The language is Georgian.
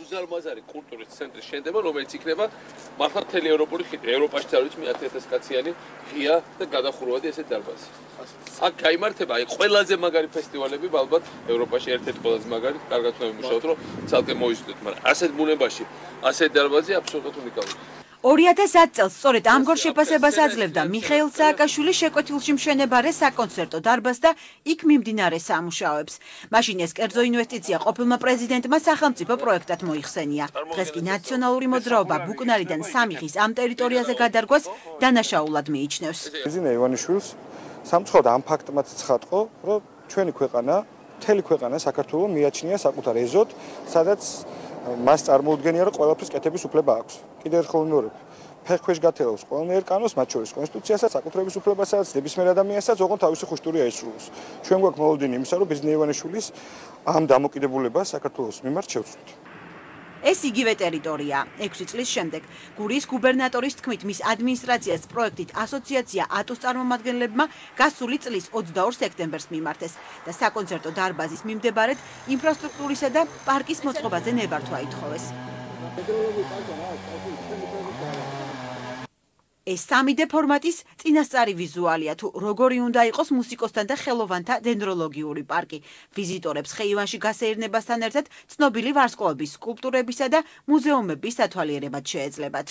უზარმაზარი კულტურის ცენტრის შენდება, რომელიც იქნება მართლა მთელი ევროპული ხიდი. ევროპაში არ ვიცი 1000 კაციანი ღია და გადახურვადი ესეთ დარბაზი. აქ გაიმართება აი ყველაზე მაგარი ფესტივალები, ალბათ ევროპაში ერთ-ერთი ყველაზე მაგარი, კარგად უნდა ვიმუშაოთ, რომ ცალკე მოიზრდეთ, მაგრამ ასეთ ბუნებაში, ასეთ დარბაზი აბსოლუტურად უნიკალურია. 2010 წელს სწორედ ამგვარ შეფასებას აძლევდა მიხეილ სააკაშვილი შეკვეთილში მშენებარე საკონცერტო დარბაზს და იქ მიმდინარე სამუშაოებს. მაშინ ეს კერძო ინვესტიცია ყოფილმა პრეზიდენტმა სახელმწიფო პროექტად მოიხსენია. დღეს კი ნაციონალური მოძრაობა ბუკნარიდან სამიხის ამ ტერიტორიაზე გადარგვას დანაშაულად მიიჩნევს. ზინა ივანიშვილს სამწუხაროდ ამ ფაქტმაც ცხადყო, რომ ჩვენი ქვეყანა, მთელი ქვეყანა საქართველოს მიაჩნია საკუთარ ეზოდ, სადაც მას წარმოუდგენია, რომ ყველაფრის კეთების უფლება აქვს. კიდევ ერთხელ ვიმეორებ, ფეხქვეშ გათელავს ყველანაირ კანონს, მათ შორის კონსტიტუციასაც, საკუთრების უფლებასაც, ნებისმიერ ადამიანსაც, ოღონდ თავისი ხუშტური აისრულოს. ჩვენ გვაქვს მოლოდინი იმისა, რომ ბიზნეს ივანიშვილის ამ დამოკიდებულებას საქართველოს მიმართ შევცვლით. ეს იგივე ტერიტორია. 6 წლის შემდეგ გურიის გუბერნატორის თქმით, მის ადმინისტრაციას პროექტით ასოციაცია ატოს წარმომადგენლებმა გასული წლის 22 სექტემბერს მიმართეს და საკონცერტო დარბაზის მიმდებარედ ინფრასტრუქტურისა და პარკის მოწყობაზე ნებართვა ითხოვეს. ეს 3D ფორმატის წინასწარი ვიზუალია, თუ როგორი უნდა იყოს მუსიკოსთან და ხელოვანთა დენდროლოგიური პარკი. ვიზიტორებს ხეივანში გასეირნებასთან ერთად ცნობილი ვარსკვლავების, სკულპტურებისა და მუზეუმების დათვალიერებაც შეეძლებათ.